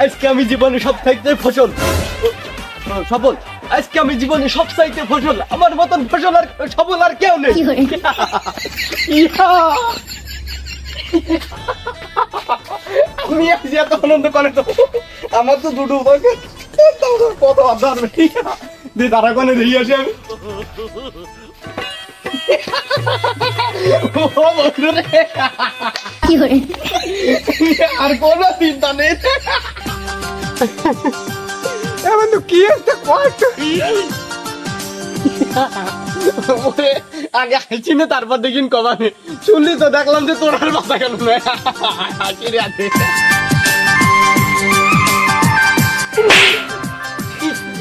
আজকে আমি জীবনে সবচাইতে ফসল সফল, আজকে আমি জীবনে সবচাইতে ফসল, আমার মতন ফসল আর সফল আর কেউ নেই। আমি আজ এত আনন্দ করে তো আমার তো দুটো কত আদার দিয়ে তারা কোনে দিয়ে আসে আমি আর কোন চিন্তা নেই। কি আগে হাসি না তারপর দেখিন কমানে শুনলি তো দেখলাম যে তোর আর মাথা কেন হাসি রে আছে।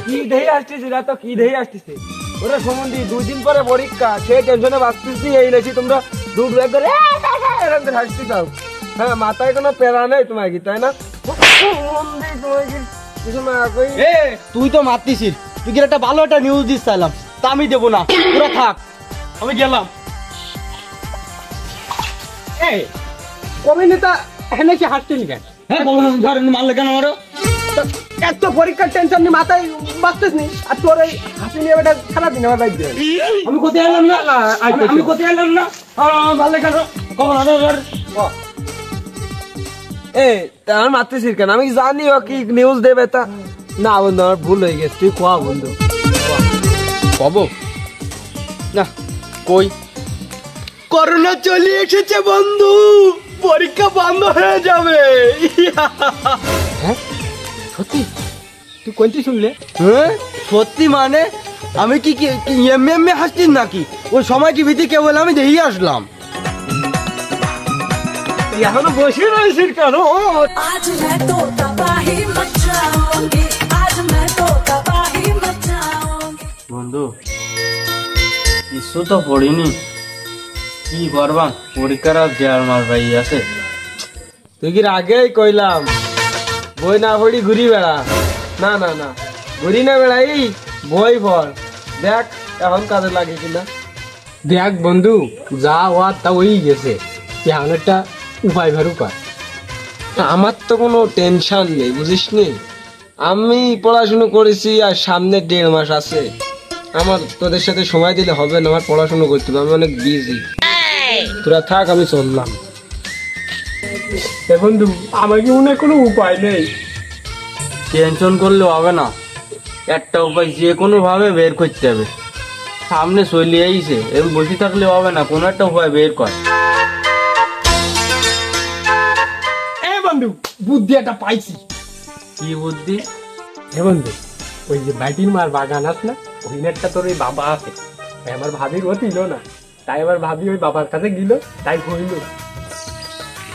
কি দেহে আসতেছি না তো কি দেহে আসতেছে ওরা সম্বন্ধী 2 দিন পরে পরীক্ষা সেই টেনশনে বাঁচতেছি এই লেছি তোমরা দুধ ব্যাগ করে এরকম করে হাসতে চাও। হ্যাঁ মাথায় কোনো প্যারা নেই তোমার কি তাই না? তুই তো মারতিস, তুই কি একটা ভালো একটা নিউজ দিস চাইলাম তা আমি দেবো না, তোরা থাক আমি গেলাম। কবে নেতা এখানে কি হাসতেন কেন? হ্যাঁ মারলে কেন আমারও এত পরীক্ষার টেনশন নিয়ে মাথায় বাঁচতেস নি আর তোর এই হাসি নিয়ে বেটা খারাপ দিন আমার বাইক দিয়ে আমি কোথায় এলাম না, আমি কোথায় এলাম না মারলে কেন কখন আমার মারতেছিস কেন? আমি জানি ও কি নিউজ দেবে তা না বন্ধু আমার ভুল হয়ে গেছে তুই কোয়া বন্ধু কব না কই করোনা চলে এসেছে বন্ধু, পরীক্ষা বন্ধ হয়ে যাবে। হ্যাঁ সত্যি তুই কোনটি শুনলে? হ্যাঁ সত্যি মানে আমি কি এমএ হাসছিস নাকি? ওই সময় টিভিতে কেবল আমি দেখি আসলাম। এখনো বসে রয়েছিস কেন? বন্ধু কিছু তো পড়িনি, কি করবা পরীক্ষার দেওয়ার মার ভাই আছে। তুই কি আগেই কইলাম বই না পড়ি ঘুরি বেড়া? না না না ঘুরি না বেড়াই বই পড়, দেখ এখন কাজে লাগে কিনা। দেখ বন্ধু যা হওয়ার তা ওই গেছে, এখন একটা উপায় ভের উপায়। আমার তো কোনো টেনশন নেই বুঝিস নি, আমি পড়াশুনো করেছি আর সামনে 1.5 মাস আছে। আমার তোদের সাথে সময় দিলে হবে না, আমার পড়াশুনো করতে হবে, আমি অনেক বিজি। তোরা থাক আমি চললাম। বন্ধু আমার কি মনে হয় কোনো উপায় নেই? টেনশন করলে হবে না, একটা উপায় যে কোনো ভাবে বের করতে হবে। সামনে চলে আইছে এরকম বসে থাকলে হবে না, কোনো একটা উপায় বের কর। বন্ধু বুদ্ধি একটা পাইছি। কি বুদ্ধি? বন্ধু ওই যে বাইটির মার বাগান আছে না, ওই নেটটা তোর ওই বাবা আছে, তাই আমার ভাবির ও দিল না, তাই আমার ভাবি ওই বাবার কাছে গেল, তাই হইল।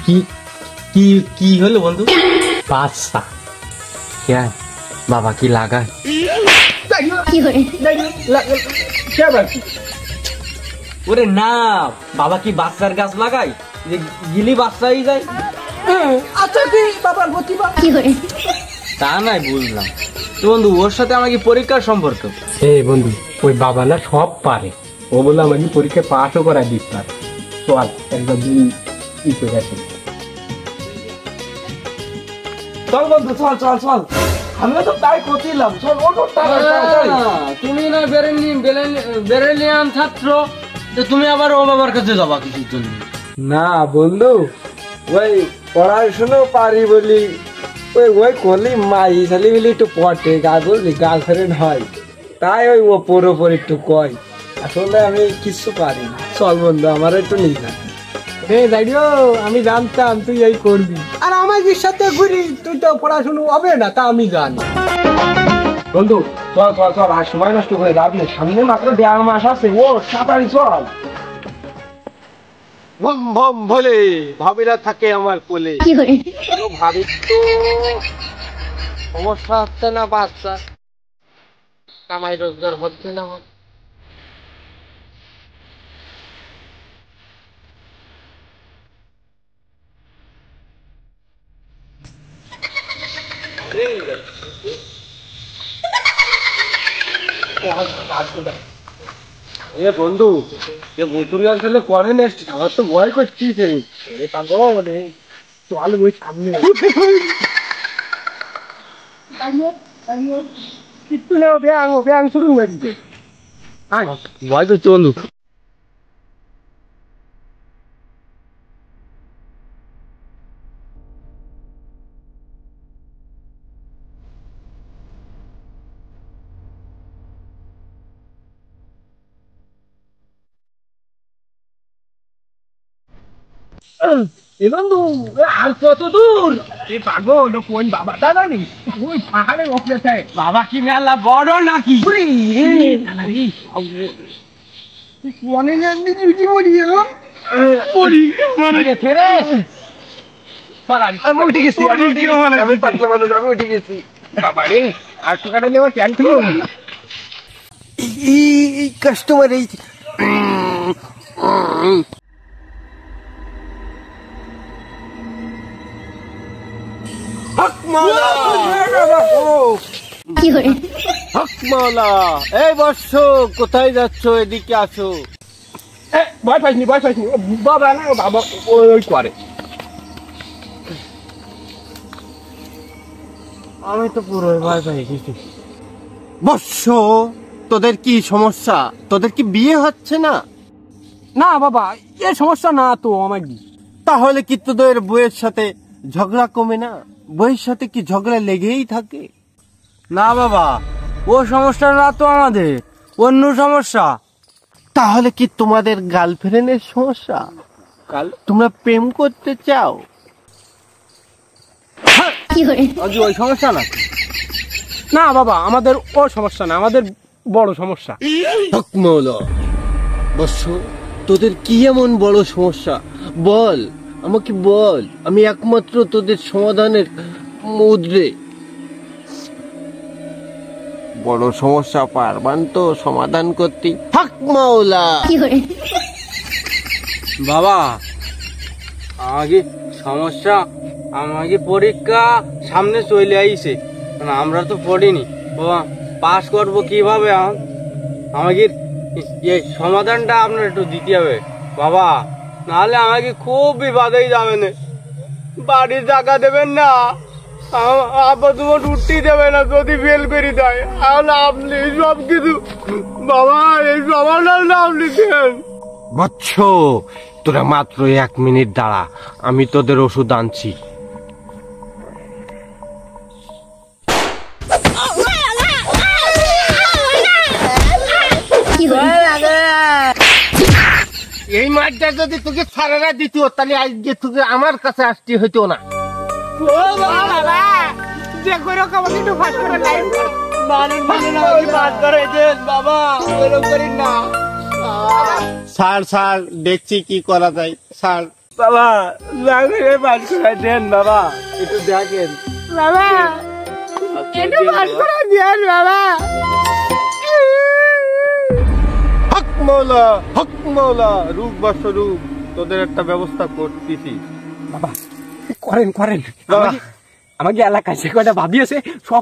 কি কি কি হলো বন্ধু? বাচ্চা হ্যাঁ বাবা কি লাগায়? ওরে না বাবা কি বাচ্চার গাছ লাগায় যে গিলি বাচ্চাই যায়? আচ্ছা কি বাবার প্রতিভা তা নাই বুঝলাম তো বন্ধু, ওর সাথে আমার কি পরীক্ষার সম্পর্ক? বন্ধু ওই বাবা না সব পারে, ও বলে আমাকে পরীক্ষায় পাশও করাই দিতে পারে। চল একবার চল বন্ধু চল চল চল, আমিও তো তাই করছিলাম। চল তুমি না বেরেলিয়ান ছাত্র, তুমি আবার ও বাবার কাছে যাবা কিছুর জন্য? না বন্ধু ওই পড়াশুনো পারি বলি ওই ওই করলি মাই শালি বলি একটু পটে গা বললি গার্লফ্রেন্ড হয়, তাই ওই ওপর ওপর একটু কয়, আসলে আমি কিছু পারি না। চল বন্ধু আমার একটু নিয়ে যা। আমি জানতাম তুই এই করবি, আর আমার সাথে ঘুরি, তুই তো পড়াশুনো হবে না তা আমি জানি। বন্ধু চল চল চল আর সময় নষ্ট করে যাবি না, সামনে মাত্র 1.5 মাস আছে, ও তাড়াতাড়ি চল। ভম ভম ভোলে ভাবিরা থাকে আমার কোলে। ভাবি তো সমস্যা হচ্ছে না, বাচ্চা কামাই রোজগার হচ্ছে না। এ বন্ধু এ ভুতুরি অঞ্চলে করেন এসছি, আমার তো ভয় করছি। চল ওই সামনে কিচ্ছু নেই, ব্যাং শুরু হয়ে দিচ্ছে। ভয় করছে বন্ধু। এ বন্ধু, আর কত দূর? এ পাগল, ও কোন বাবা দাদা নি? ওই পাহাড়ের উপরে থাকে। বাবা কি মেলা বড় নাকি? মনে নেই কি বলি এলো? বলি মনে গেছে রে। আমি উঠে গেছি, আমি পাতলা মানুষ, আমি উঠে গেছি। বাবা রে, আর তো কাটালে আমার ক্যান খুলো। এই কাস্টমার এই হকমাওলা, এই বর্ষ কোথায় যাচ্ছ? এদিকে আসো। ভয় পাইনি। ও বাবা না, ও বাবা ওই করে। আমি তো পুরো ভয় পাই গেছি। বৎস, তোদের কি সমস্যা? তোদের কি বিয়ে হচ্ছে না? না বাবা, এ সমস্যা না তো আমার। তাহলে কি তোদের বউয়ের সাথে ঝগড়া কমে না? বউয়ের সাথে কি ঝগড়া লেগেই থাকে? না বাবা, ও সমস্যা না তো আমাদের, অন্য সমস্যা। তাহলে কি তোমাদের গার্লফ্রেন্ডের সমস্যা? তোমরা প্রেম করতে চাও? ওই সমস্যা না। না বাবা, আমাদের ও সমস্যা না, আমাদের বড় সমস্যা। হকমাওলা, বৎস, তোদের কি এমন বড় সমস্যা? বল, আমাকে বল, আমি একমাত্র তোদের সমাধানের মুদ্রে। বড় সমস্যা পারবান তো সমাধান করতে? হকমাওলা, বাবা আমাকে সমস্যা, আমাকে পরীক্ষা সামনে চলে আইছে, আমরা তো পড়িনি বাবা, পাস করবো কিভাবে? আমাকে এই সমাধানটা আপনার একটু দিতে হবে বাবা, নাহলে আমাকে খুব বিপদেই যাবে না। বাড়ির টাকা দেবেন না, আবার তোমার উঠতেই দেবে না যদি ফেল করে দেয়। আপনি সব কিছু বাবা, এই সমাধানটা আপনি দেন। বৎস, তোরা মাত্র 1 মিনিট দাঁড়া, আমি তোদের ওষুধ আনছি। এই মাছটা যদি তোকে সারারা দিত, তাহলে আজকে তোকে আমার কাছে আসতে হইতো না। যে করে আমাকে একটু ফাঁস করে লাইন বাবা ওরকম করেন না স্যার, দেখছি কি করা যায়। স্যার বাবা, পাস করে দেন বাবা, একটু দেখেন বাবা, একটু ফাঁস করে দেন বাবা। হকমাওলা, রূপ বর্ষ রূপ, তোদের একটা ব্যবস্থা করতেছি। বাবা করেন বাবা, আমাকে এলাকায় যে কয়টা ভাবি আছে সব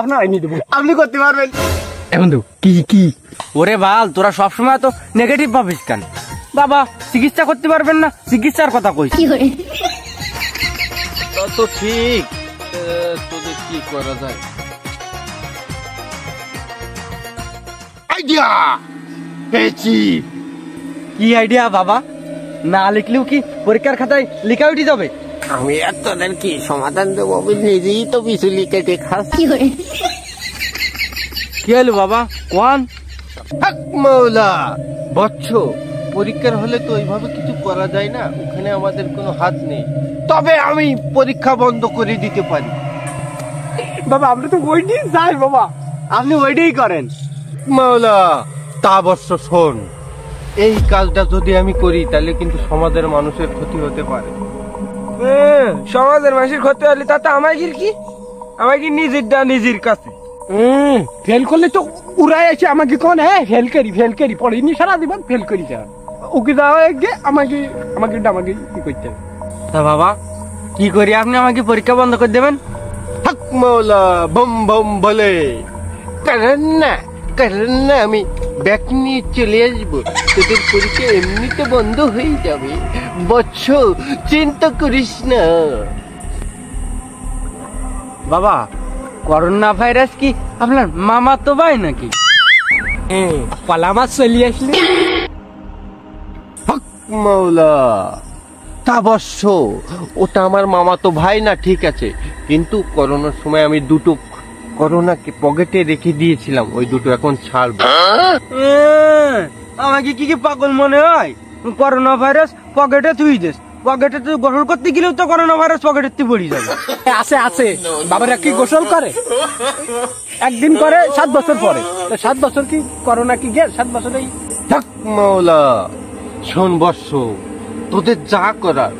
আপনার আইনি দেবো। আপনি করতে পারবেন? বন্ধু কি ওরে বাল, তোরা সবসময় তো নেগেটিভ ভাবিস কেন? বাবা চিকিৎসা করতে পারবেন না, চিকিৎসার কথা কইস। তা তো ঠিক, তোদের কি করা যায়? আইডিয়া পেয়েছি। কি আইডিয়া বাবা? না লিখলেও কি পরীক্ষার খাতায় লেখা উঠে যাবে? আমি আর তোদের কি সমাধান দেবো? আমি নিজেই তো কিছু লিখে দেখাচ্ছি। কি হলো বাবা, কোন? হকমাওলা, বৎস, পরীক্ষার হলে তো ওইভাবে কিছু করা যায় না, ওখানে আমাদের কোনো হাত নেই। তবে আমি পরীক্ষা বন্ধ করে দিতে পারি। বাবা, আমরা তো ওইটাই যাই বাবা, আপনি ওইটাই করেন। মাওলা, তা অবশ্য শোন, এই কাজটা যদি আমি করি তাহলে কিন্তু সমাজের মানুষের ক্ষতি হতে পারে। সমাজের মানুষের ক্ষতি হলে তাতে আমাকে কি নিজেরটা নিজের কাছে। ফেল করলে তো উড়াই আছে আমাকে কোন, হ্যাঁ ফেল করি পড়িনি সারা জীবন, ফেল করি যা ওকে যাওয়া গিয়ে আমাকে কি করতে হবে? তা বাবা কি করি, আপনি আমাকে পরীক্ষা বন্ধ করে দেবেন? হক মাওলা, বম বম বলে কারণ না আমি ব্যাগ নিয়ে চলে আসবো, তোদের পরীক্ষা এমনিতে বন্ধ হয়ে যাবে। বৎস, চিন্তা করিস না। বাবা করোনা ভাইরাস কি আপনার মামা তো ভাই নাকি? হ্যাঁ, কলা মাছ চলে আসলি। হক মাওলা, তা অবশ্য ওটা আমার মামা তো ভাই না, ঠিক আছে, কিন্তু করোনার সময় আমি দুটো করোনাকে পকেটে রেখে দিয়েছিলাম, ওই দুটো এখন ছাড়বো। আমাকে কি কি পাগল মনে হয়? করোনা ভাইরাস পকেটে তুই দেস, পকেটে তুই গোসল করতে গেলেও তো করোনা ভাইরাস পকেটে তুই পড়ে যাবে। আছে আছে, বাবারা কি গোসল করে? একদিন করে 7 বছর পরে, তো 7 বছর কি করোনা কি গে 7 বছরেই? হক মাওলা, শোন বর্ষ, তোদের যা করার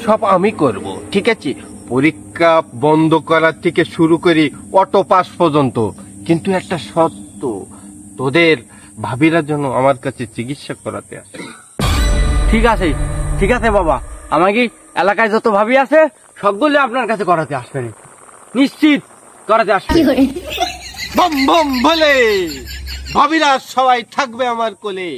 সব আমি করব, ঠিক আছে? পরীক্ষা বন্ধ করার থেকে শুরু করি অটো পাস পর্যন্ত, কিন্তু একটা শর্ত, তোদের ভাবিরা যেন আমার কাছে চিকিৎসা করাতে আসে। ঠিক আছে, ঠিক আছে বাবা, আমাকে এলাকায় যত ভাবি আছে সবগুলো আপনার কাছে করাতে আসবেন, নিশ্চিত করাতে আসবেন। বম বম বলে ভাবিরা সবাই থাকবে আমার কোলে।